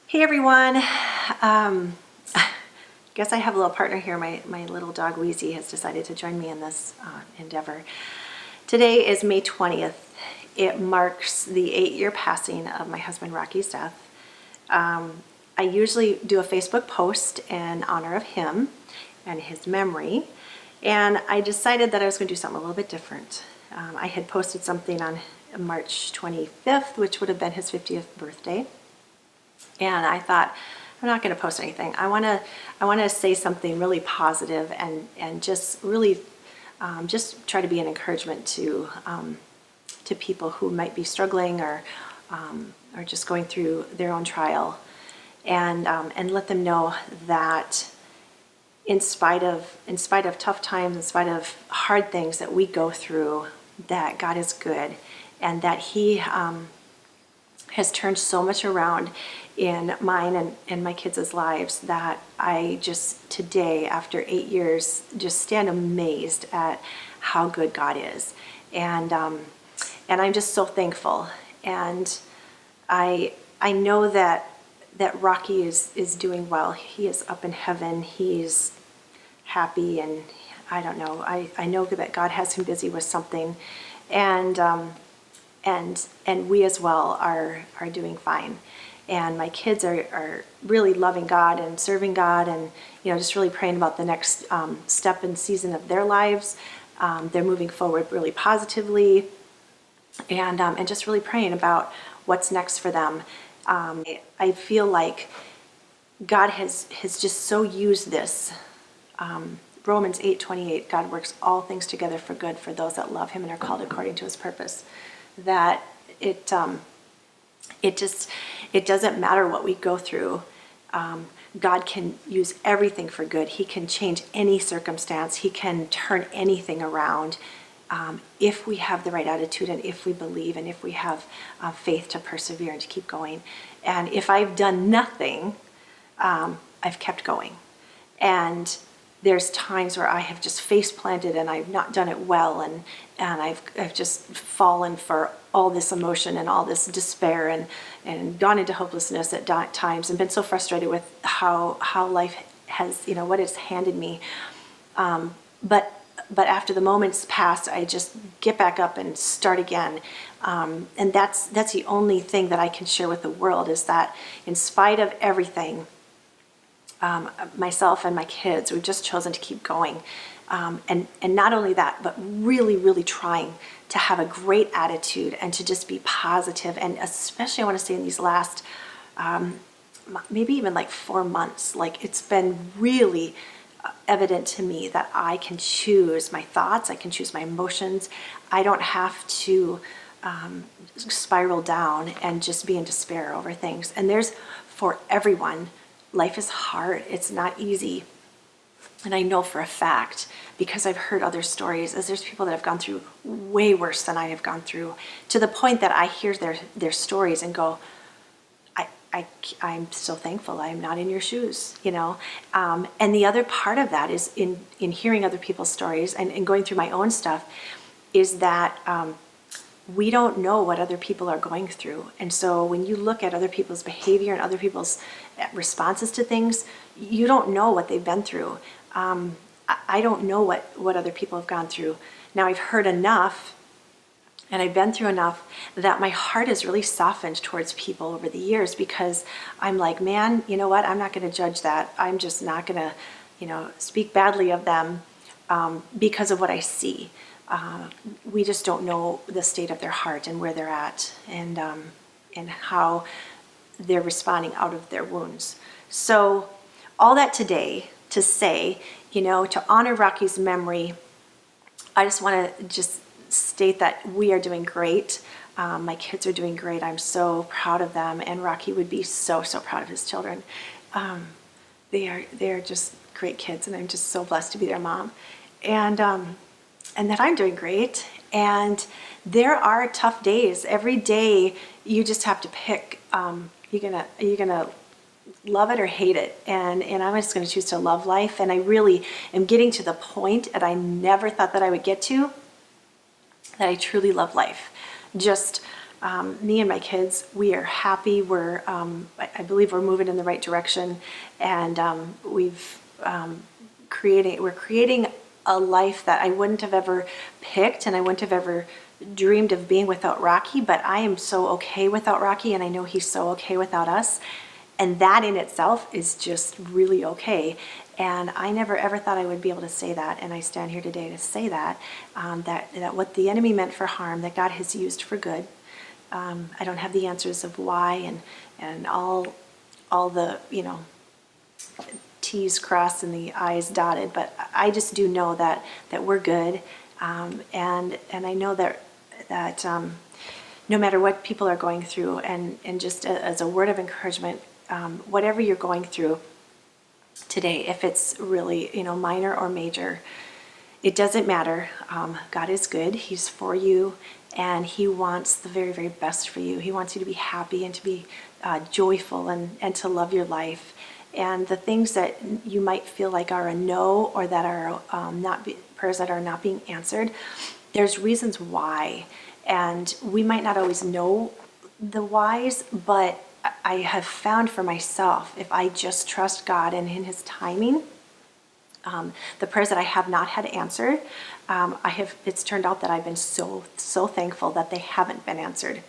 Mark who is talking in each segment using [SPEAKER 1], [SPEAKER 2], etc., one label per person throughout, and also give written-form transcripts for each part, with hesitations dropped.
[SPEAKER 1] Hey everyone. Guess I have a little partner here. My little dog Wheezy has decided to join me in this endeavor. Today is May 20th. It marks the 8-year passing of my husband Rocky's death. I usually do a Facebook post in honor of him and his memory, and I decided that I was going to do something a little bit different. I had posted something on March 25th, which would have been his 50th birthday. And I thought, I'm not going to post anything. I want to say something really positive and just really just try to be an encouragement to people who might be struggling or just going through their own trial, and let them know that in spite of tough times, in spite of hard things that we go through, that God is good, and that He has turned so much around in mine and my kids' lives that I just today, after 8 years, just stand amazed at how good God is. And I'm just so thankful. And I know that Rocky is doing well. He is up in heaven. He's happy, and I don't know. I know that God has him busy with something, and we as well are doing fine. And my kids are really loving God and serving God, and just really praying about the next step and season of their lives. They're moving forward really positively, and just really praying about what's next for them. I feel like God has just so used this. Romans 8:28, God works all things together for good for those that love Him and are called according to His purpose. That it doesn't matter what we go through. God can use everything for good. He can change any circumstance. He can turn anything around if we have the right attitude, and if we believe, and if we have faith to persevere and to keep going. And if I've done nothing, I've kept going. And there's times where I have just face planted and I've not done it well, and I've just fallen for all this emotion and all this despair, and gone into hopelessness at times, and been so frustrated with how life has, what it's handed me. But after the moments pass, I just get back up and start again. And that's the only thing that I can share with the world, is that in spite of everything, myself and my kids, we've just chosen to keep going. And not only that, but really, really trying to have a great attitude and to just be positive. And especially, I want to say, in these last, maybe even like 4 months, like it's been really evident to me that I can choose my thoughts, I can choose my emotions. I don't have to spiral down and just be in despair over things. And there's, for everyone, life is hard. It's not easy. And I know for a fact, because I've heard other stories, as there's people that have gone through way worse than I have gone through, to the point that I hear their stories and go, I'm so thankful I'm not in your shoes, And the other part of that is in hearing other people's stories and going through my own stuff, is that we don't know what other people are going through. And so when you look at other people's behavior and other people's responses to things, you don't know what they've been through. I don't know what other people have gone through. Now, I've heard enough, and I've been through enough, that my heart has really softened towards people over the years, because I'm like, man, you know what? I'm not going to judge that. I'm just not going to, speak badly of them because of what I see. We just don't know the state of their heart and where they're at, and how they're responding out of their wounds. So all that today to say, to honor Rocky's memory, I just want to just state that we are doing great. My kids are doing great. I'm so proud of them, and Rocky would be so proud of his children. They are just great kids, and I'm just so blessed to be their mom, and that I'm doing great. And there are tough days. Every day you just have to pick. You're gonna love it or hate it, and I'm just going to choose to love life. And I really am getting to the point that I never thought that I would get to, that I truly love life. Just Me and my kids, we are happy. I believe we're moving in the right direction, and we're creating a life that I wouldn't have ever picked, and I wouldn't have ever dreamed of being without Rocky, but I am so okay without Rocky, and I know he's so okay without us. And that in itself is just really okay. And I never ever thought I would be able to say that, and I stand here today to say that, that what the enemy meant for harm, that God has used for good. I don't have the answers of why and all the, T's crossed and the I's dotted, but I just do know that we're good, and I know that no matter what people are going through, and just as a word of encouragement, whatever you're going through today, if it's really minor or major, it doesn't matter. God is good. He's for you, and He wants the very, very best for you. He wants you to be happy and to be joyful and to love your life. And the things that you might feel like are a no, or that are prayers that are not being answered, there's reasons why. And we might not always know the whys, but I have found for myself, if I just trust God and in His timing, the prayers that I have not had answered, it's turned out that I've been so thankful that they haven't been answered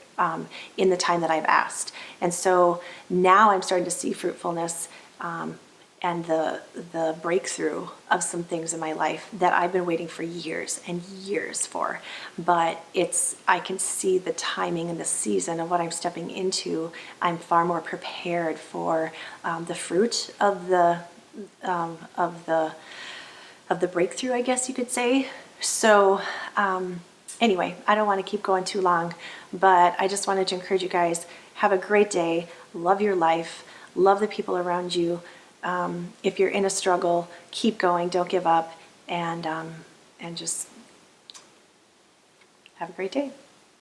[SPEAKER 1] in the time that I've asked. And so now I'm starting to see fruitfulness, and the breakthrough of some things in my life that I've been waiting for years and years for. But I can see the timing and the season of what I'm stepping into. I'm far more prepared for the fruit of the breakthrough, I guess you could say. So anyway, I don't want to keep going too long, but I just wanted to encourage you guys, have a great day, love your life, love the people around you. If you're in a struggle, keep going, don't give up, and just have a great day.